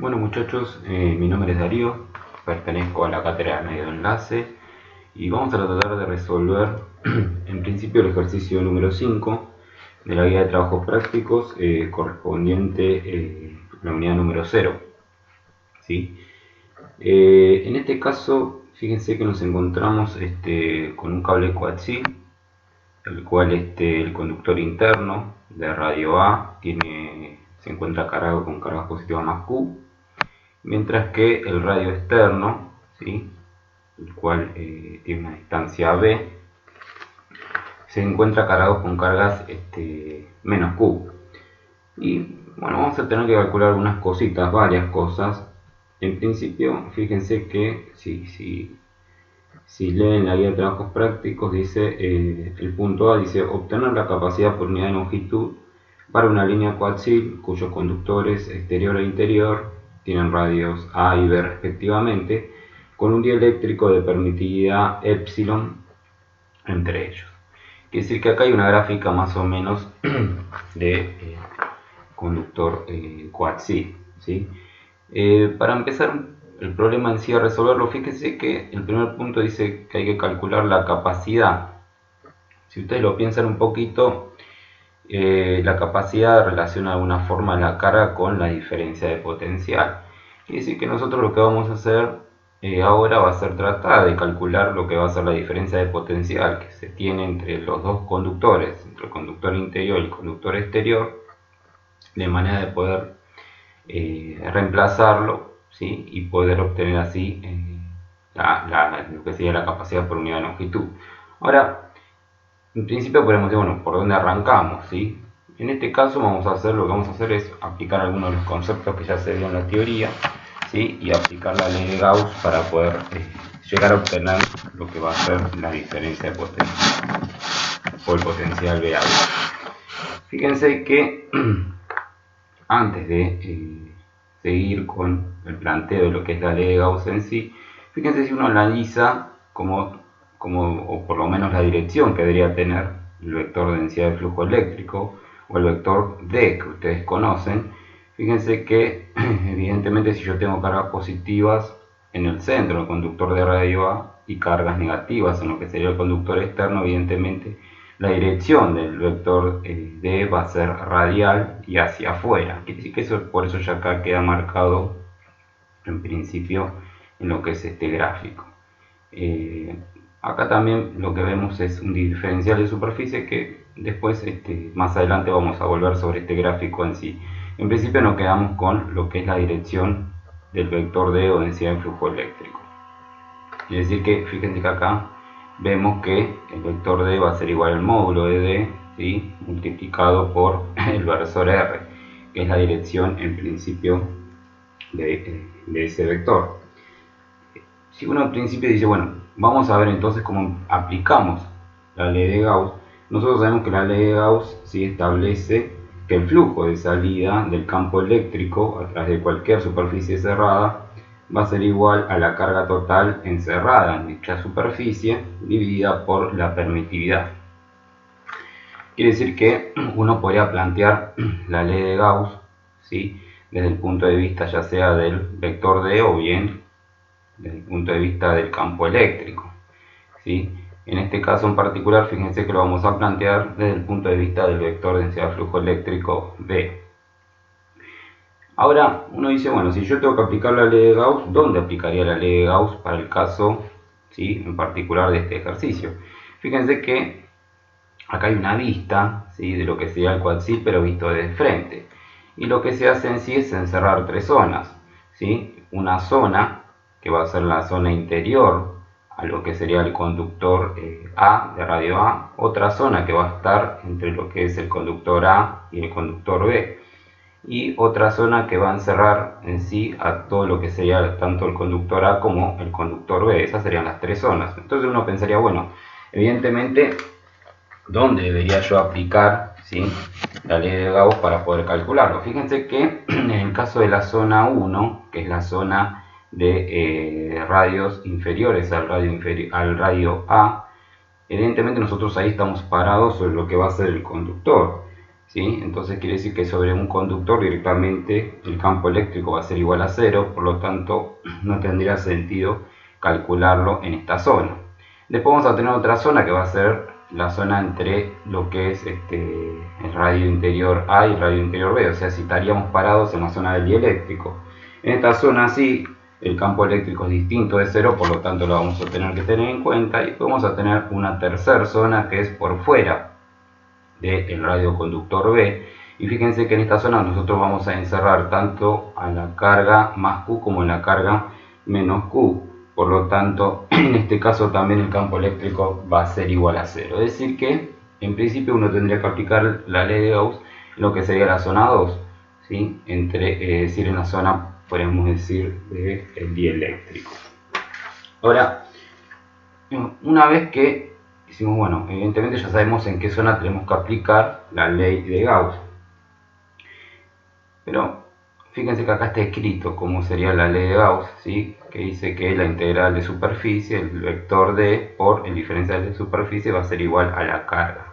Bueno muchachos, mi nombre es Darío, pertenezco a la cátedra de medio enlace y vamos a tratar de resolver en principio el ejercicio número 5 de la guía de trabajos prácticos correspondiente a la unidad número 0. ¿Sí? En este caso, fíjense que nos encontramos con un cable coaxil, el cual el conductor interno de radio A se encuentra cargado con cargas positivas más Q, mientras que el radio externo, ¿sí?, el cual tiene una distancia B, se encuentra cargado con cargas menos Q. Y bueno, vamos a tener que calcular algunas cositas, varias cosas. En principio, fíjense que si leen la guía de trabajos prácticos, dice el punto A dice obtener la capacidad por unidad de longitud para una línea coaxil cuyos conductores exterior e interior tienen radios A y B respectivamente, con un dieléctrico de permitividad epsilon entre ellos. Quiere decir que acá hay una gráfica más o menos de conductor coaxil, ¿sí? Para empezar el problema en sí a resolverlo, fíjense que el primer punto dice que hay que calcular la capacidad. Si ustedes lo piensan un poquito, la capacidad relaciona de alguna forma la carga con la diferencia de potencial. Quiere decir que nosotros lo que vamos a hacer ahora va a ser tratar de calcular lo que va a ser la diferencia de potencial que se tiene entre los dos conductores, entre el conductor interior y el conductor exterior, de manera de poder reemplazarlo, ¿sí?, y poder obtener así lo que sería la capacidad por unidad de longitud. Ahora, en principio podemos decir, bueno, ¿por dónde arrancamos? ¿Sí? En este caso lo que vamos a hacer es aplicar algunos de los conceptos que ya se dio en la teoría, ¿sí?, y aplicar la ley de Gauss para poder llegar a obtener lo que va a ser la diferencia de potencial o el potencial variable. Fíjense que antes de seguir con el planteo de lo que es la ley de Gauss en sí, fíjense si uno analiza o por lo menos la dirección que debería tener el vector de densidad de flujo eléctrico o el vector D que ustedes conocen. Fíjense que evidentemente si yo tengo cargas positivas en el centro del conductor de radio A y cargas negativas en lo que sería el conductor externo, evidentemente la dirección del vector D va a ser radial y hacia afuera. Quiere decir que por eso ya acá queda marcado en principio en lo que es este gráfico. Acá también lo que vemos es un diferencial de superficie que después más adelante vamos a volver sobre este gráfico en sí. En principio nos quedamos con lo que es la dirección del vector D o densidad de flujo eléctrico. Es decir que fíjense que acá vemos que el vector D va a ser igual al módulo de D, ¿sí?, multiplicado por el versor R, que es la dirección en principio de ese vector. Si uno al principio dice, bueno, vamos a ver entonces cómo aplicamos la ley de Gauss, nosotros sabemos que la ley de Gauss sí establece que el flujo de salida del campo eléctrico a través de cualquier superficie cerrada va a ser igual a la carga total encerrada en dicha superficie dividida por la permitividad. Quiere decir que uno podría plantear la ley de Gauss, ¿sí?, desde el punto de vista ya sea del vector D o bien desde el punto de vista del campo eléctrico, ¿sí? En este caso en particular, fíjense que lo vamos a plantear desde el punto de vista del vector de densidad de flujo eléctrico B. Ahora uno dice, bueno, si yo tengo que aplicar la ley de Gauss, ¿dónde aplicaría la ley de Gauss para el caso, ¿sí?, en particular de este ejercicio? Fíjense que acá hay una vista, ¿sí?, de lo que sería el coaxil, pero visto de frente. Y lo que se hace en sí es encerrar tres zonas, ¿sí? Una zona que va a ser la zona interior a lo que sería el conductor A de radio A, otra zona que va a estar entre lo que es el conductor A y el conductor B, y otra zona que va a encerrar en sí a todo lo que sería tanto el conductor A como el conductor B. Esas serían las tres zonas. Entonces uno pensaría, bueno, evidentemente, ¿dónde debería yo aplicar, ¿sí?, la ley de Gauss para poder calcularlo? Fíjense que en el caso de la zona 1, que es la zona de radios inferiores al radio A, evidentemente nosotros ahí estamos parados sobre lo que va a ser el conductor, ¿sí? Entonces quiere decir que sobre un conductor directamente el campo eléctrico va a ser igual a 0, por lo tanto no tendría sentido calcularlo en esta zona. Después vamos a tener otra zona que va a ser la zona entre lo que es el radio interior A y el radio interior B, o sea, si estaríamos parados en la zona del dieléctrico. En esta zona sí, el campo eléctrico es distinto de 0, por lo tanto lo vamos a tener que tener en cuenta, y vamos a tener una tercera zona que es por fuera del radioconductor B, y fíjense que en esta zona nosotros vamos a encerrar tanto a la carga más Q como en la carga menos Q. Por lo tanto, en este caso también el campo eléctrico va a ser igual a 0. Es decir que, en principio, uno tendría que aplicar la ley de Gauss en lo que sería la zona 2, ¿sí? Es decir, en la zona, podemos decir, del dieléctrico. Ahora, una vez que hicimos, bueno, evidentemente ya sabemos en qué zona tenemos que aplicar la ley de Gauss. Pero fíjense que acá está escrito cómo sería la ley de Gauss, ¿sí? Que dice que la integral de superficie, el vector D por el diferencial de superficie va a ser igual a la carga.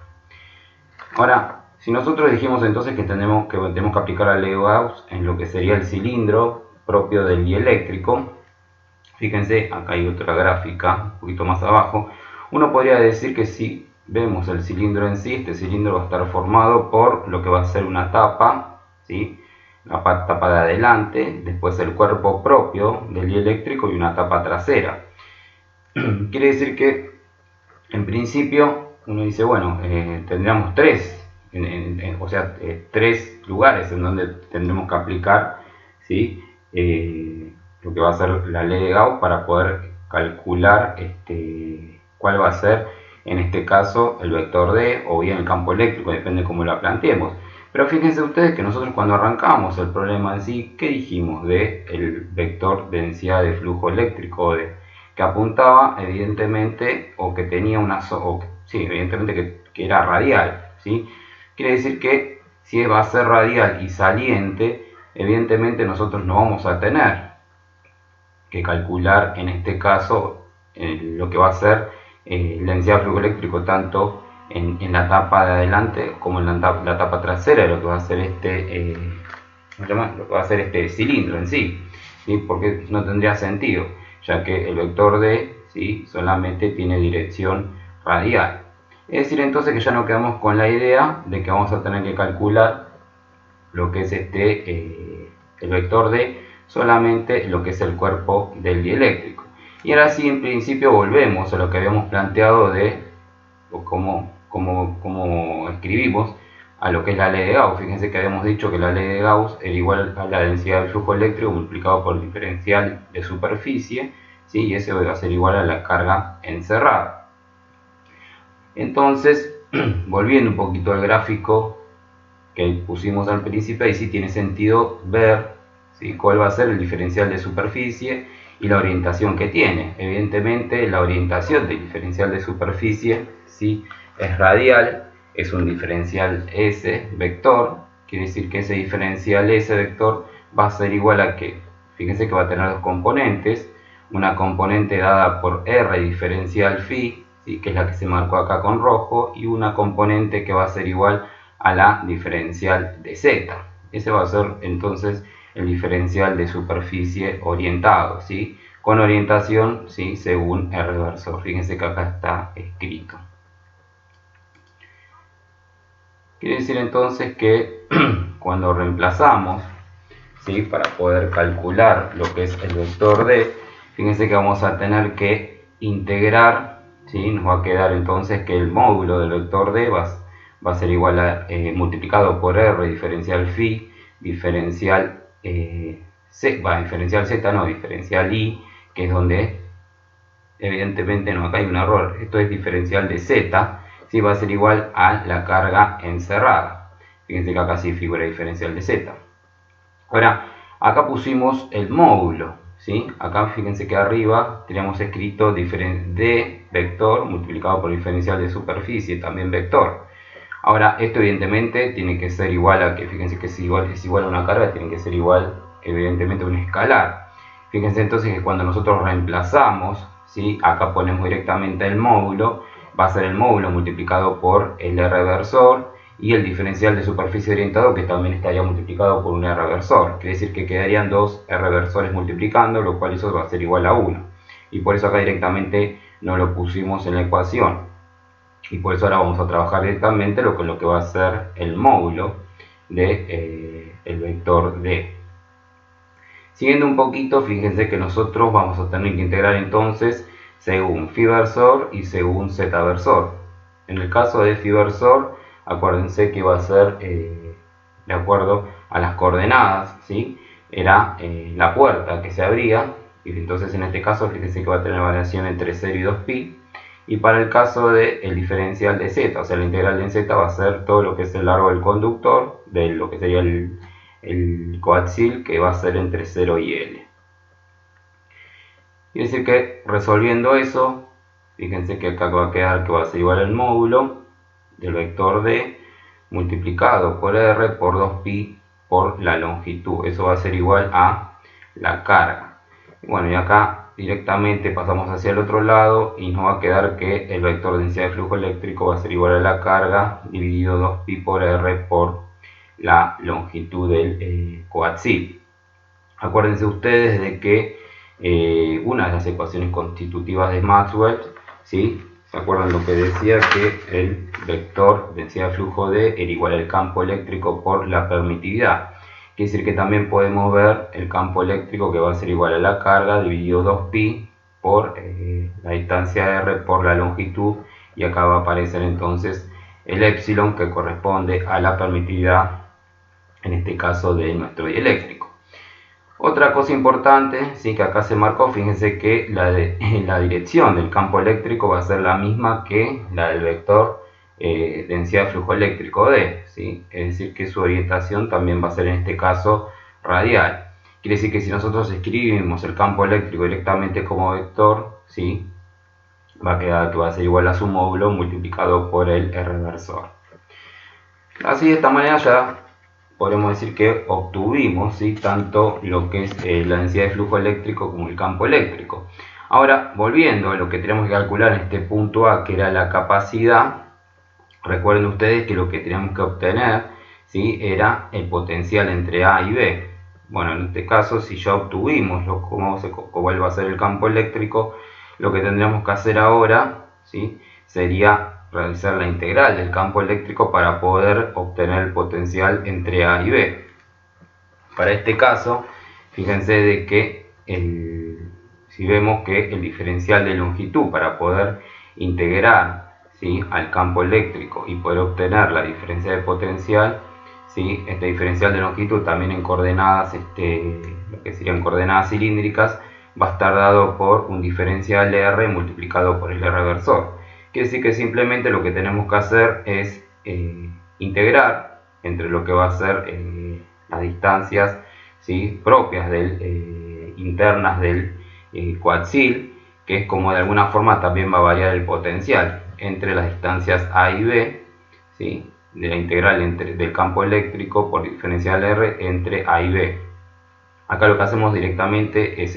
Ahora, si nosotros dijimos entonces que tenemos que aplicar la ley de Gauss en lo que sería el cilindro propio del dieléctrico, fíjense, acá hay otra gráfica, un poquito más abajo, uno podría decir que si vemos el cilindro en sí, este cilindro va a estar formado por lo que va a ser una tapa, ¿sí? La tapa de adelante, después el cuerpo propio del dieléctrico y una tapa trasera. Quiere decir que en principio uno dice, bueno, tendríamos tres lugares en donde tendremos que aplicar, ¿sí? Lo que va a ser la ley de Gauss para poder calcular cuál va a ser en este caso el vector D o bien el campo eléctrico, depende de cómo la planteemos. Pero fíjense ustedes que nosotros cuando arrancamos el problema en sí, ¿qué dijimos del vector densidad de flujo eléctrico D? Que apuntaba evidentemente, o que tenía una, evidentemente que era radial, ¿sí? Quiere decir que si va a ser radial y saliente, evidentemente nosotros no vamos a tener que calcular en este caso lo que va a ser la densidad de flujo eléctrico tanto en la tapa de adelante como en la tapa trasera de lo que va a ser este cilindro en sí, ¿sí? Porque no tendría sentido, ya que el vector D, ¿sí?, solamente tiene dirección radial. Es decir, entonces que ya nos quedamos con la idea de que vamos a tener que calcular lo que es el vector D solamente lo que es el cuerpo del dieléctrico. Y ahora sí, en principio volvemos a lo que habíamos planteado de cómo escribimos a lo que es la ley de Gauss. Fíjense que habíamos dicho que la ley de Gauss era igual a la densidad del flujo eléctrico multiplicado por el diferencial de superficie, ¿sí? Y ese va a ser igual a la carga encerrada. Entonces, volviendo un poquito al gráfico que pusimos al principio, ahí sí tiene sentido ver, ¿sí?, cuál va a ser el diferencial de superficie y la orientación que tiene. Evidentemente la orientación del diferencial de superficie, ¿sí?, es radial, es un diferencial S vector, quiere decir que ese diferencial S vector va a ser igual a que, fíjense que va a tener dos componentes, una componente dada por R diferencial phi, ¿sí?, que es la que se marcó acá con rojo, y una componente que va a ser igual a la diferencial de Z. Ese va a ser entonces el diferencial de superficie orientado, ¿sí?, con orientación, ¿sí?, según R versor. Fíjense que acá está escrito. Quiere decir entonces que cuando reemplazamos, ¿sí?, para poder calcular lo que es el vector D, fíjense que vamos a tener que integrar, ¿sí?, nos va a quedar entonces que el módulo del vector D va a ser igual a multiplicado por R diferencial phi, diferencial diferencial I, que es donde evidentemente no, acá hay un error, esto es diferencial de Z, ¿sí?, va a ser igual a la carga encerrada. Fíjense que acá sí figura diferencial de Z. Ahora, acá pusimos el módulo, ¿sí? Acá fíjense que arriba teníamos escrito D vector multiplicado por diferencial de superficie, también vector. Ahora, esto evidentemente tiene que ser igual a que, fíjense que es igual a una carga, tiene que ser igual evidentemente a un escalar. Fíjense entonces que cuando nosotros reemplazamos, ¿sí?, acá ponemos directamente el módulo, va a ser el módulo multiplicado por el R versor, y el diferencial de superficie orientado, que también estaría multiplicado por un R versor. Quiere decir que quedarían dos R versores multiplicando, lo cual eso va a ser igual a 1. Y por eso acá directamente no lo pusimos en la ecuación. Y por eso ahora vamos a trabajar directamente con lo que va a ser el módulo de el vector D. Siguiendo un poquito, fíjense que nosotros vamos a tener que integrar entonces según phi versor y según z versor. En el caso de phi versor, acuérdense que va a ser de acuerdo a las coordenadas, ¿sí? Era la puerta que se abría, y entonces en este caso fíjense que va a tener variación entre 0 y 2pi. Y para el caso del diferencial de z, o sea la integral de z, va a ser todo lo que es el largo del conductor, de lo que sería el coaxil, que va a ser entre 0 y L. Quiere decir que resolviendo eso, fíjense que acá va a quedar que va a ser igual al módulo del vector D multiplicado por R por 2pi por la longitud. Eso va a ser igual a la carga. Bueno, y acá directamente pasamos hacia el otro lado y nos va a quedar que el vector de densidad de flujo eléctrico va a ser igual a la carga dividido 2pi por R por la longitud del coaxil. Acuérdense ustedes de que una de las ecuaciones constitutivas de Maxwell, ¿sí? ¿Se acuerdan lo que decía? Que el vector densidad de flujo D era igual al campo eléctrico por la permitividad. Quiere decir que también podemos ver el campo eléctrico, que va a ser igual a la carga dividido 2pi por la distancia R por la longitud, y acá va a aparecer entonces el epsilon, que corresponde a la permitividad, en este caso de nuestro dieléctrico. Otra cosa importante, sí, que acá se marcó, fíjense que la dirección del campo eléctrico va a ser la misma que la del vector densidad de flujo eléctrico D, ¿sí? Es decir, que su orientación también va a ser en este caso radial. Quiere decir que si nosotros escribimos el campo eléctrico directamente como vector, ¿sí? Va a quedar que va a ser igual a su módulo multiplicado por el R versor. Así, de esta manera ya podemos decir que obtuvimos, ¿sí?, tanto lo que es la densidad de flujo eléctrico como el campo eléctrico. Ahora, volviendo a lo que tenemos que calcular en este punto A, que era la capacidad, recuerden ustedes que lo que teníamos que obtener, ¿sí?, era el potencial entre A y B. Bueno, en este caso, si ya obtuvimos cuál va a ser el campo eléctrico, lo que tendríamos que hacer ahora, ¿sí?, sería realizar la integral del campo eléctrico para poder obtener el potencial entre A y B. Para este caso, fíjense de que si vemos que el diferencial de longitud, para poder integrar, ¿sí?, al campo eléctrico y poder obtener la diferencia de potencial, ¿sí?, este diferencial de longitud también en coordenadas, lo que serían coordenadas cilíndricas, va a estar dado por un diferencial de R multiplicado por el R versor. Quiere decir que simplemente lo que tenemos que hacer es integrar entre lo que va a ser las distancias, ¿sí?, propias internas del coaxil, que es como de alguna forma también va a variar el potencial entre las distancias A y B, ¿sí?, de la integral del campo eléctrico por diferencial R entre A y B. Acá lo que hacemos directamente es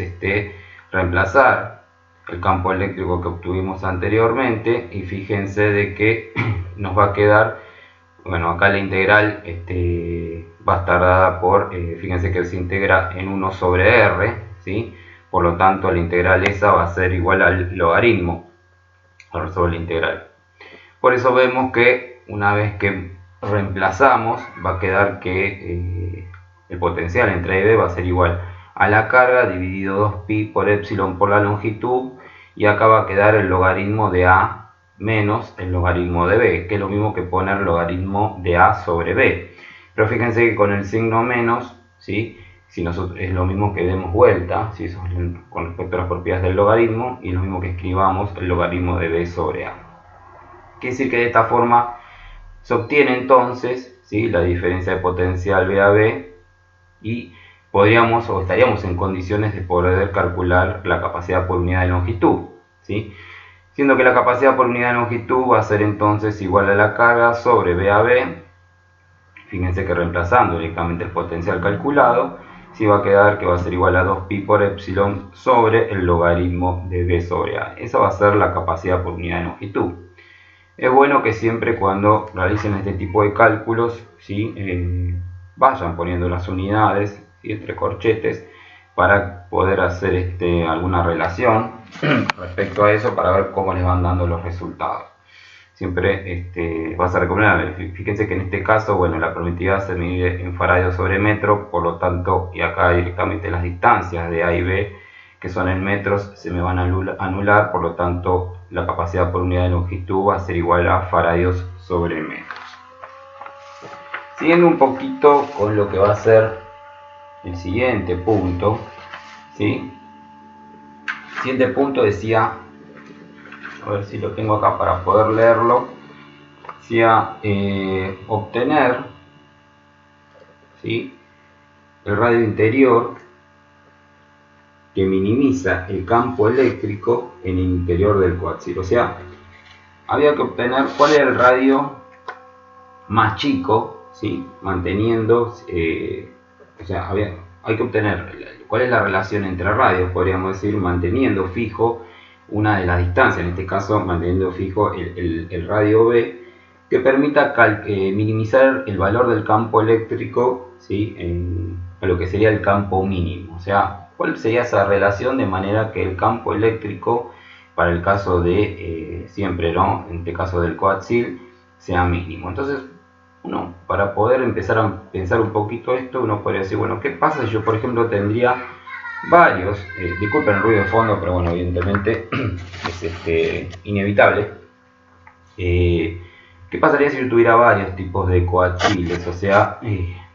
reemplazar el campo eléctrico que obtuvimos anteriormente, y fíjense de que nos va a quedar, bueno, acá la integral va a estar dada por, fíjense que se integra en 1 sobre R, ¿sí? Por lo tanto la integral esa va a ser igual al logaritmo sobre la integral. Por eso vemos que una vez que reemplazamos, va a quedar que el potencial entre A y B va a ser igual a la carga dividido 2pi por epsilon por la longitud, y acá va a quedar el logaritmo de A menos el logaritmo de B, que es lo mismo que poner logaritmo de A sobre B. Pero fíjense que con el signo menos, ¿sí?, si nosotros, es lo mismo que demos vuelta, ¿sí?, eso con respecto a las propiedades del logaritmo, y es lo mismo que escribamos el logaritmo de B sobre A. Quiere decir que de esta forma se obtiene entonces, ¿sí?, la diferencia de potencial B a B, y podríamos o estaríamos en condiciones de poder calcular la capacidad por unidad de longitud, ¿sí?, siendo que la capacidad por unidad de longitud va a ser entonces igual a la carga sobre B a B. Fíjense que reemplazando directamente el potencial calculado, sí va a quedar que va a ser igual a 2pi por epsilon sobre el logaritmo de B sobre A. Esa va a ser la capacidad por unidad de longitud. es bueno que siempre cuando realicen este tipo de cálculos, ¿sí? Vayan poniendo las unidades, ¿sí? Entre corchetes, para poder hacer alguna relación respecto a eso, para ver cómo les van dando los resultados. Siempre va a ser recomendable. Fíjense que en este caso, bueno, la permitividad se mide en faradios sobre metro, por lo tanto, y acá directamente las distancias de A y B, que son en metros, se me van a anular, por lo tanto, la capacidad por unidad de longitud va a ser igual a faradios sobre metros. Siguiendo un poquito con lo que va a ser el siguiente punto, ¿sí? El siguiente punto decía, a ver si lo tengo acá para poder leerlo, decía obtener, ¿sí? El radio interior que minimiza el campo eléctrico en el interior del coaxil. O sea, había que obtener cuál era el radio más chico, ¿sí? Manteniendo, o sea, hay que obtener cuál es la relación entre radios, podríamos decir, manteniendo fijo una de las distancias, en este caso manteniendo fijo el radio B, que permita minimizar el valor del campo eléctrico, ¿sí? A lo que sería el campo mínimo. O sea, ¿cuál sería esa relación de manera que el campo eléctrico, para el caso de siempre, ¿no? En este caso del coaxil, sea mínimo? Entonces, uno, para poder empezar a pensar un poquito esto, uno podría decir, bueno, ¿qué pasa si yo, por ejemplo, tendría varios, disculpen el ruido de fondo, pero bueno, evidentemente es inevitable. ¿Qué pasaría si yo tuviera varios tipos de coaxiles? O sea,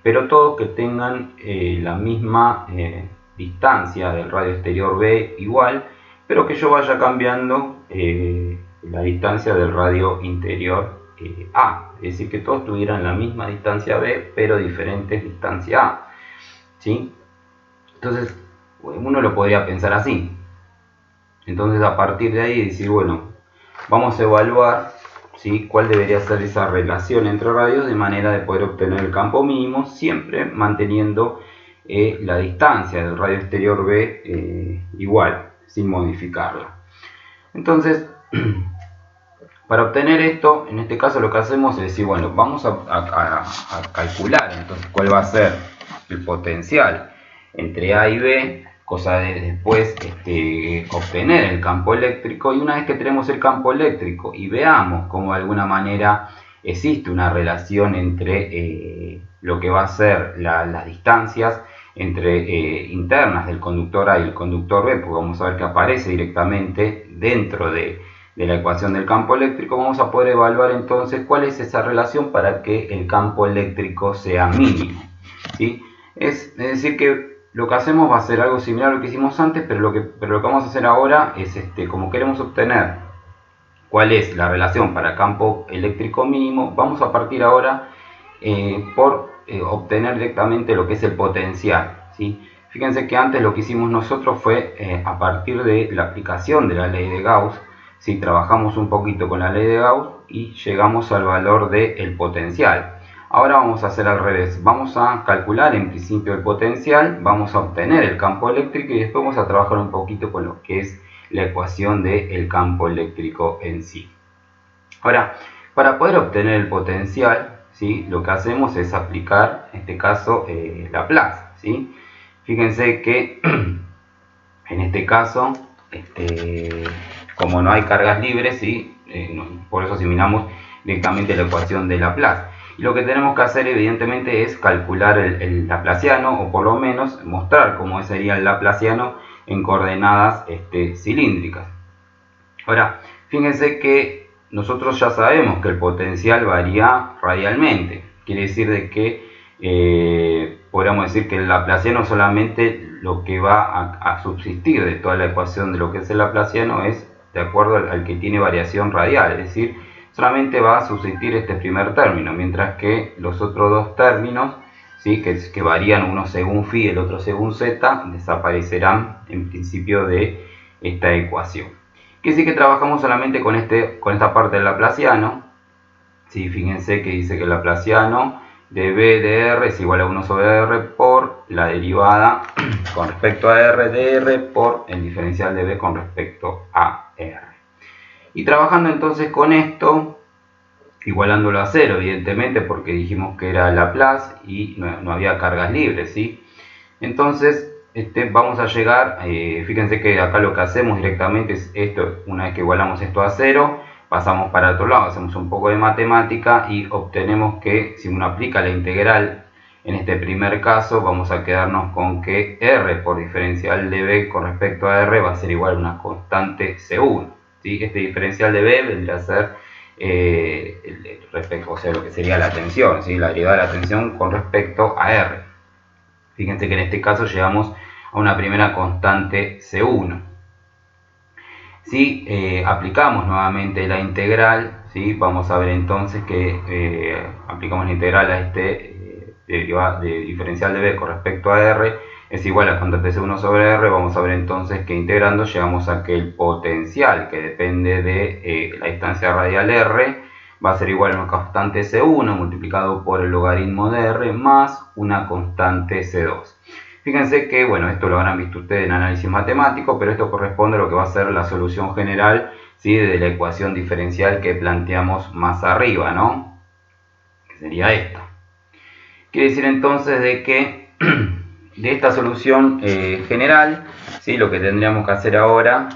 pero todos que tengan la misma distancia del radio exterior B igual, pero que yo vaya cambiando la distancia del radio interior A. Es decir, que todos tuvieran la misma distancia B, pero diferentes distancia A. ¿Sí? Entonces, uno lo podría pensar así. Entonces, a partir de ahí, decir, bueno, vamos a evaluar, ¿sí? Cuál debería ser esa relación entre radios de manera de poder obtener el campo mínimo, siempre manteniendo la distancia del radio exterior B igual, sin modificarla. Entonces, para obtener esto, en este caso lo que hacemos es decir, bueno, vamos a calcular entonces cuál va a ser el potencial entre A y B, cosa de después obtener el campo eléctrico, y una vez que tenemos el campo eléctrico y veamos cómo de alguna manera existe una relación entre lo que va a ser las distancias entre internas del conductor A y el conductor B, porque vamos a ver que aparece directamente dentro de la ecuación del campo eléctrico, vamos a poder evaluar entonces cuál es esa relación para que el campo eléctrico sea mínimo, ¿sí? Es decir que lo que hacemos va a ser algo similar a lo que hicimos antes, pero lo que vamos a hacer ahora es, como queremos obtener cuál es la relación para campo eléctrico mínimo, vamos a partir ahora por obtener directamente lo que es el potencial, ¿sí? Fíjense que antes lo que hicimos nosotros fue a partir de la aplicación de la ley de Gauss, ¿sí? Trabajamos un poquito con la ley de Gauss y llegamos al valor del potencial. Ahora vamos a hacer al revés, vamos a calcular en principio el potencial, vamos a obtener el campo eléctrico y después vamos a trabajar un poquito con lo que es la ecuación del campo eléctrico en sí. Ahora, para poder obtener el potencial, ¿sí? Lo que hacemos es aplicar, en este caso, Laplace, ¿sí? Fíjense que en este caso, como no hay cargas libres, ¿sí? Por eso asimilamos directamente la ecuación de Laplace. Y lo que tenemos que hacer evidentemente es calcular el laplaciano, o por lo menos mostrar cómo sería el laplaciano en coordenadas cilíndricas. Ahora, fíjense que nosotros ya sabemos que el potencial varía radialmente. Quiere decir de que podríamos decir que el laplaciano solamente lo que va a subsistir de toda la ecuación de lo que es el laplaciano es de acuerdo al que tiene variación radial, es decir, solamente va a subsistir este primer término, mientras que los otros dos términos, ¿sí? que varían uno según phi y el otro según z, desaparecerán en principio de esta ecuación. Que sí que trabajamos solamente con esta parte del laplaciano, ¿sí? Fíjense que dice que el laplaciano de b de r es igual a 1 sobre r por la derivada con respecto a r de r por el diferencial de b con respecto a r. Y trabajando entonces con esto, igualándolo a cero, evidentemente, porque dijimos que era Laplace y no había cargas libres, ¿sí? Entonces, vamos a llegar, fíjense que acá lo que hacemos directamente es esto, una vez que igualamos esto a cero, pasamos para el otro lado, hacemos un poco de matemática y obtenemos que si uno aplica la integral, en este primer caso vamos a quedarnos con que R por diferencial de B con respecto a R va a ser igual a una constante C1, ¿sí? Este diferencial de B vendría a ser o sea, lo que sería la tensión, ¿sí? La derivada de la tensión con respecto a R. Fíjense que en este caso llegamos a una primera constante C1. Si aplicamos nuevamente la integral, ¿sí? Vamos a ver entonces que aplicamos la integral a de diferencial de B con respecto a R es igual a constante C1 sobre R. Vamos a ver entonces que integrando llegamos a que el potencial que depende de la distancia radial R va a ser igual a una constante C1 multiplicado por el logaritmo de R más una constante C2. Fíjense que, bueno, esto lo habrán visto ustedes en análisis matemático, pero esto corresponde a lo que va a ser la solución general, ¿sí? De la ecuación diferencial que planteamos más arriba, ¿no? Que sería esta. Quiere decir entonces de que de esta solución general, ¿sí? Lo que tendríamos que hacer ahora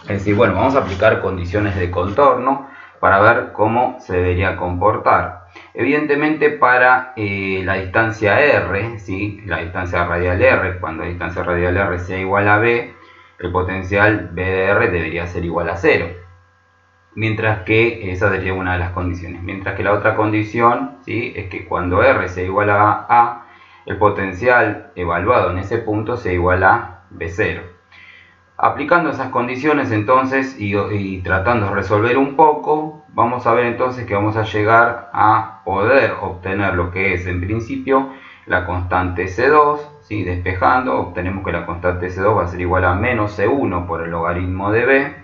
es decir, bueno, vamos a aplicar condiciones de contorno para ver cómo se debería comportar. Evidentemente para la distancia R, ¿sí? La distancia radial R, cuando la distancia radial R sea igual a B, el potencial B de R debería ser igual a 0. Mientras que esa sería una de las condiciones. Mientras que la otra condición, ¿sí? Es que cuando R sea igual a A, el potencial evaluado en ese punto sea igual a B0. Aplicando esas condiciones entonces y tratando de resolver un poco, vamos a ver entonces que vamos a llegar a poder obtener lo que es en principio la constante C2, ¿sí? Despejando, obtenemos que la constante C2 va a ser igual a menos C1 por el logaritmo de B.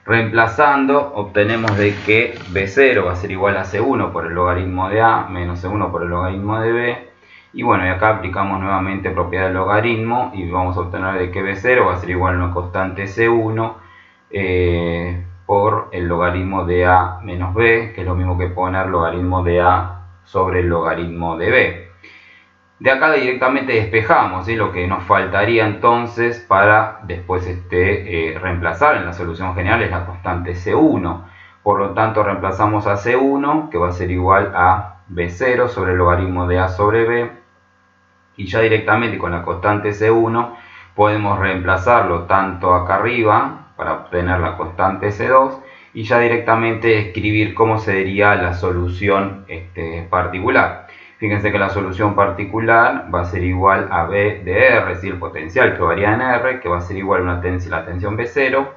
Reemplazando, obtenemos de que B0 va a ser igual a C1 por el logaritmo de A menos C1 por el logaritmo de B. Y bueno, y acá aplicamos nuevamente propiedad del logaritmo y vamos a obtener de que B0 va a ser igual a una constante C1 por el logaritmo de A menos B, que es lo mismo que poner logaritmo de A sobre el logaritmo de B. De acá directamente despejamos, ¿sí? Lo que nos faltaría entonces para después reemplazar en la solución general es la constante C1. Por lo tanto reemplazamos a C1, que va a ser igual a B0 sobre el logaritmo de A sobre B. Y ya directamente con la constante C1 podemos reemplazarlo tanto acá arriba para obtener la constante C2 y ya directamente escribir cómo sería la solución particular. Fíjense que la solución particular va a ser igual a B de R, es decir, el potencial que varía en R, que va a ser igual a la tensión B0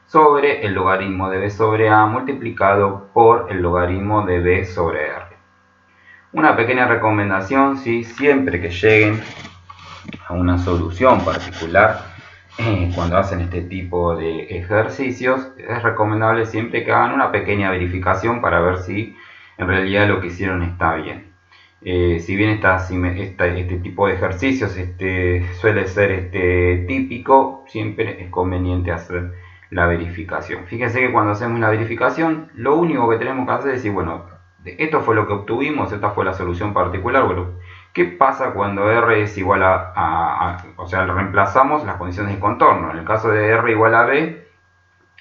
sobre el logaritmo de B sobre A multiplicado por el logaritmo de B sobre R. Una pequeña recomendación, ¿sí? Siempre que lleguen a una solución particular, cuando hacen este tipo de ejercicios, es recomendable siempre que hagan una pequeña verificación para ver si en realidad lo que hicieron está bien. Si bien este tipo de ejercicios suele ser típico, siempre es conveniente hacer la verificación. Fíjense que cuando hacemos la verificación, lo único que tenemos que hacer es decir, bueno, esto fue lo que obtuvimos, esta fue la solución particular. Bueno, ¿qué pasa cuando R es igual o sea, reemplazamos las condiciones de contorno? En el caso de R igual a B,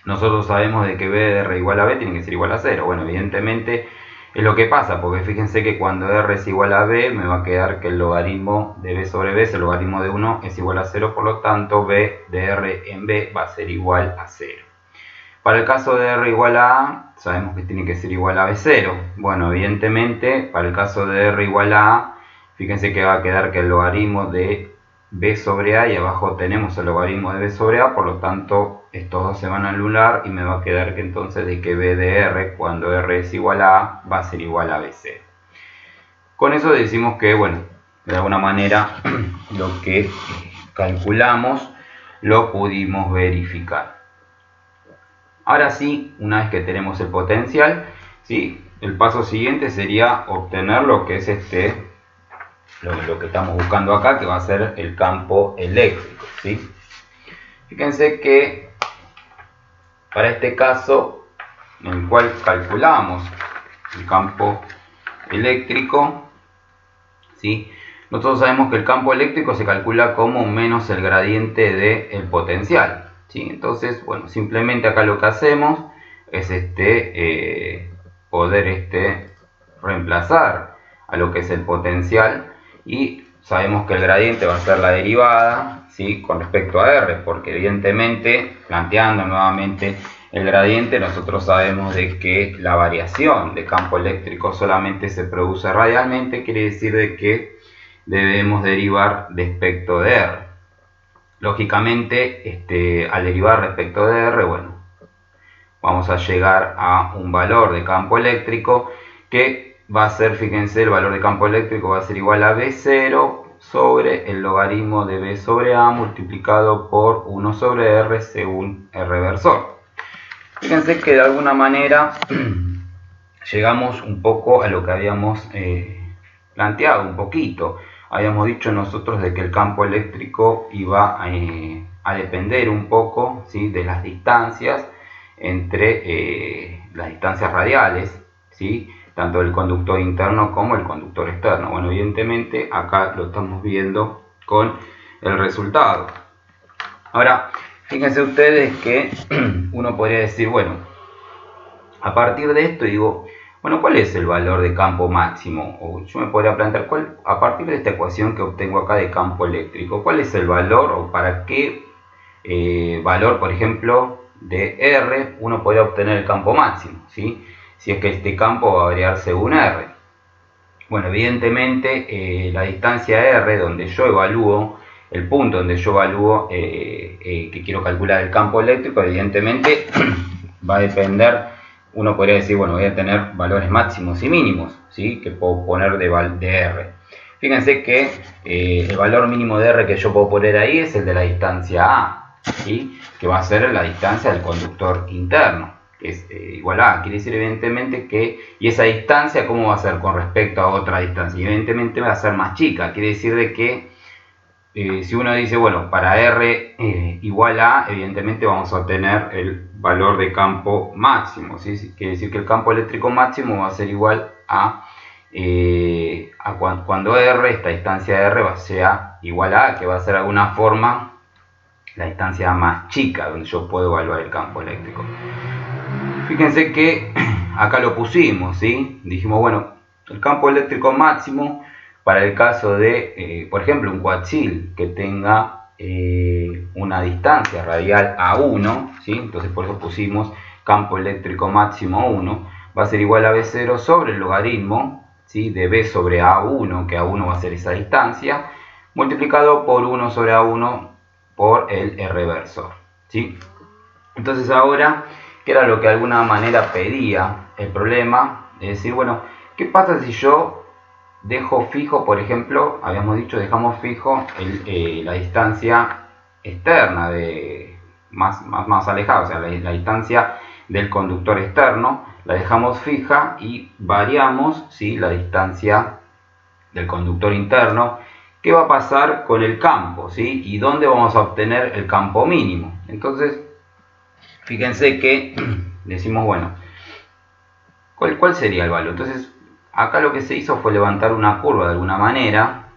nosotros sabemos de que B de R igual a B tiene que ser igual a 0. Bueno, evidentemente es lo que pasa, porque fíjense que cuando R es igual a B, me va a quedar que el logaritmo de B sobre B, el logaritmo de 1, es igual a 0, por lo tanto B de R en B va a ser igual a 0. Para el caso de R igual a A, sabemos que tiene que ser igual a B0. Bueno, evidentemente, para el caso de R igual a A, fíjense que va a quedar que el logaritmo de B sobre A, y abajo tenemos el logaritmo de B sobre A, por lo tanto estos dos se van a anular y me va a quedar que entonces de que B de R, cuando R es igual a A, va a ser igual a B0. Con eso decimos que, bueno, de alguna manera lo que calculamos lo pudimos verificar. Ahora sí, una vez que tenemos el potencial, ¿sí? El paso siguiente sería obtener lo que es lo que estamos buscando acá, que va a ser el campo eléctrico, ¿sí? Fíjense que para este caso en el cual calculamos el campo eléctrico, ¿sí? Nosotros sabemos que el campo eléctrico se calcula como menos el gradiente del potencial, ¿sí? Entonces, bueno, simplemente acá lo que hacemos es poder reemplazar a lo que es el potencial, y sabemos que el gradiente va a ser la derivada, ¿sí?, con respecto a R, porque evidentemente, planteando nuevamente el gradiente, nosotros sabemos de que la variación de campo eléctrico solamente se produce radialmente, quiere decir de que debemos derivar respecto de R. Lógicamente, al derivar respecto de R, bueno, vamos a llegar a un valor de campo eléctrico que va a ser, fíjense, el valor de campo eléctrico va a ser igual a B0 sobre el logaritmo de B sobre A multiplicado por 1 sobre R según R versor. Fíjense que de alguna manera llegamos un poco a lo que habíamos planteado un poquito. Habíamos dicho nosotros de que el campo eléctrico iba a depender un poco, ¿sí?, de las distancias entre las distancias radiales, ¿sí?, tanto el conductor interno como el conductor externo. Bueno, evidentemente acá lo estamos viendo con el resultado. Ahora, fíjense ustedes que uno podría decir, bueno, a partir de esto digo, bueno, ¿cuál es el valor de campo máximo? O yo me podría plantear, a partir de esta ecuación que obtengo acá de campo eléctrico, ¿cuál es el valor o para qué valor, por ejemplo, de R uno podría obtener el campo máximo, ¿sí?, si es que este campo va a variar según R? Bueno, evidentemente la distancia R, donde yo evalúo, el punto donde yo evalúo que quiero calcular el campo eléctrico, evidentemente va a depender, uno podría decir, bueno, voy a tener valores máximos y mínimos, ¿sí?, que puedo poner de R. Fíjense que el valor mínimo de R que yo puedo poner ahí es el de la distancia A, ¿sí?, que va a ser la distancia del conductor interno, que es igual a A. Quiere decir evidentemente que, y esa distancia, ¿cómo va a ser con respecto a otra distancia? Y evidentemente va a ser más chica. Quiere decir de que si uno dice, bueno, para R igual a, evidentemente vamos a obtener el valor de campo máximo, ¿sí? Quiere decir que el campo eléctrico máximo va a ser igual a cuando R, esta distancia R sea igual a, que va a ser de alguna forma la distancia más chica donde yo puedo evaluar el campo eléctrico. Fíjense que acá lo pusimos, ¿sí? Dijimos, bueno, el campo eléctrico máximo para el caso de, por ejemplo, un coaxil que tenga una distancia radial A1, ¿sí? Entonces por eso pusimos campo eléctrico máximo 1, va a ser igual a B0 sobre el logaritmo, ¿sí?, de B sobre A1, que A1 va a ser esa distancia, multiplicado por 1 sobre A1 por el R versor, ¿sí? Entonces ahora, ¿qué era lo que de alguna manera pedía el problema? Es decir, bueno, ¿qué pasa si yo dejo fijo, por ejemplo, habíamos dicho, dejamos fijo la distancia externa, más alejada, o sea, la distancia del conductor externo, la dejamos fija y variamos, ¿sí?, la distancia del conductor interno? ¿Qué va a pasar con el campo, ¿sí?, y dónde vamos a obtener el campo mínimo? Entonces, fíjense que decimos, bueno, ¿cuál sería el valor? Entonces, acá lo que se hizo fue levantar una curva de alguna manera,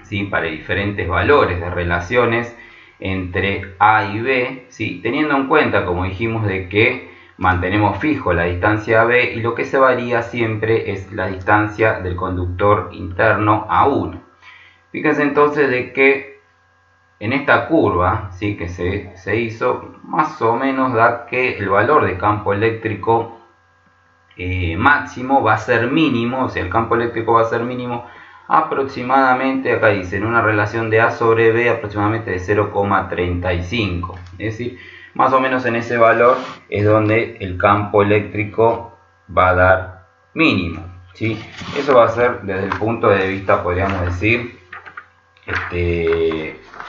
¿sí?, para diferentes valores de relaciones entre A y B, ¿sí?, teniendo en cuenta, como dijimos, de que mantenemos fijo la distancia B y lo que se varía siempre es la distancia del conductor interno A1. Fíjense entonces de que en esta curva, ¿sí?, que se hizo, más o menos da que el valor de campo eléctrico máximo va a ser mínimo, o sea, el campo eléctrico va a ser mínimo aproximadamente, acá dice, en una relación de A sobre B aproximadamente de 0,35. Es decir, más o menos en ese valor es donde el campo eléctrico va a dar mínimo, ¿sí? Eso va a ser desde el punto de vista, podríamos decir,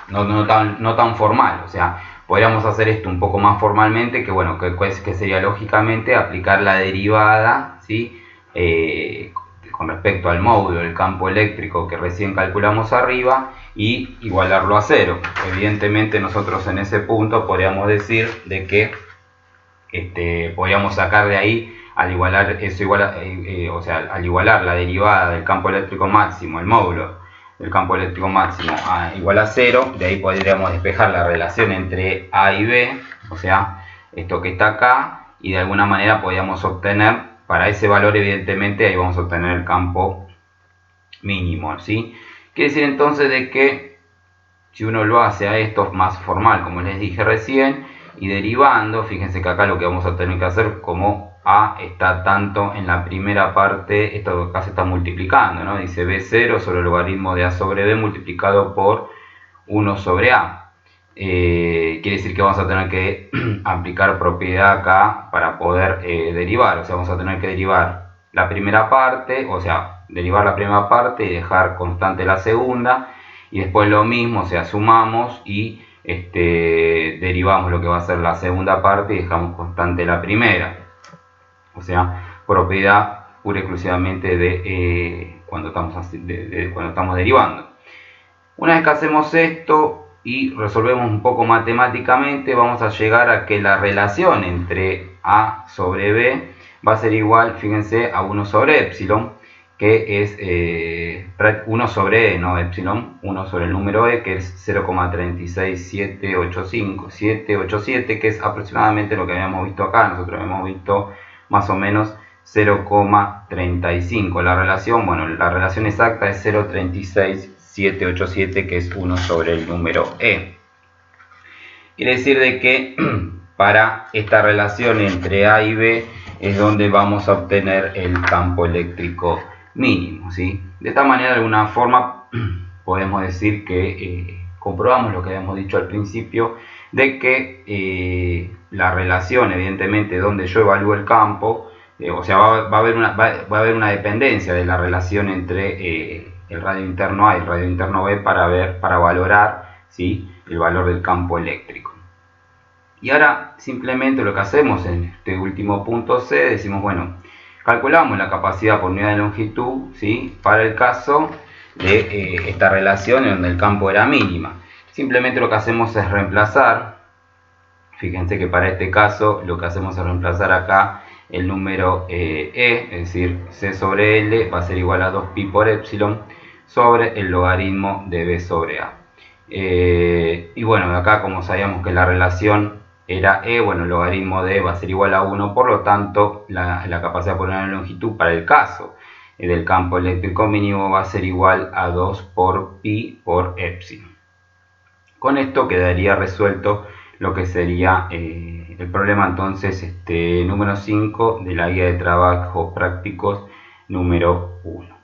no tan formal, o sea, podríamos hacer esto un poco más formalmente, que bueno, que sería lógicamente aplicar la derivada, ¿sí?, con respecto al módulo del campo eléctrico que recién calculamos arriba y igualarlo a cero. Evidentemente nosotros en ese punto podríamos decir de que podríamos sacar de ahí, al igualar eso o sea, al igualar la derivada del campo eléctrico máximo, el módulo del campo eléctrico máximo igual a 0, de ahí podríamos despejar la relación entre A y B, o sea, esto que está acá, y de alguna manera podríamos obtener, para ese valor evidentemente, ahí vamos a obtener el campo mínimo, ¿sí? Quiere decir entonces de que si uno lo hace a esto más formal, como les dije recién, y derivando, fíjense que acá lo que vamos a tener que hacer, como A está tanto en la primera parte, esto acá se está multiplicando, ¿no? Dice B0 sobre el logaritmo de A sobre B multiplicado por 1 sobre A. Quiere decir que vamos a tener que aplicar propiedad acá para poder derivar, o sea, vamos a tener que derivar la primera parte, o sea, derivar la primera parte y dejar constante la segunda, y después lo mismo, o sea, sumamos y derivamos lo que va a ser la segunda parte y dejamos constante la primera, o sea, propiedad pura y exclusivamente de cuando estamos derivando. Una vez que hacemos esto y resolvemos un poco matemáticamente, vamos a llegar a que la relación entre A sobre B va a ser igual, fíjense, a 1 sobre epsilon, que es 1 sobre E, no epsilon, 1 sobre el número E, que es 0,36787, que es aproximadamente lo que habíamos visto acá. Nosotros habíamos visto más o menos 0,35. La relación, bueno, la relación exacta es 0,36787, que es 1 sobre el número E. Quiere decir de que para esta relación entre A y B es donde vamos a obtener el campo eléctrico mínimo, ¿sí? De esta manera, de alguna forma, podemos decir que comprobamos lo que habíamos dicho al principio, de que la relación, evidentemente, donde yo evalúo el campo, o sea, va a haber una dependencia de la relación entre el radio interno A y el radio interno B para valorar, ¿sí?, el valor del campo eléctrico. Y ahora simplemente lo que hacemos en este último punto C, decimos, bueno, calculamos la capacidad por unidad de longitud, ¿sí?, para el caso de esta relación en donde el campo era mínima. Simplemente lo que hacemos es reemplazar, fíjense que para este caso lo que hacemos es reemplazar acá el número E, es decir, C sobre L va a ser igual a 2pi por epsilon sobre el logaritmo de B sobre A. Y bueno, acá como sabíamos que la relación era E, bueno, el logaritmo de E va a ser igual a 1, por lo tanto la capacidad por unidad de longitud para el caso del campo eléctrico mínimo va a ser igual a 2 por pi por epsilon. Con esto quedaría resuelto lo que sería el problema entonces número 5 de la guía de trabajos prácticos número 1.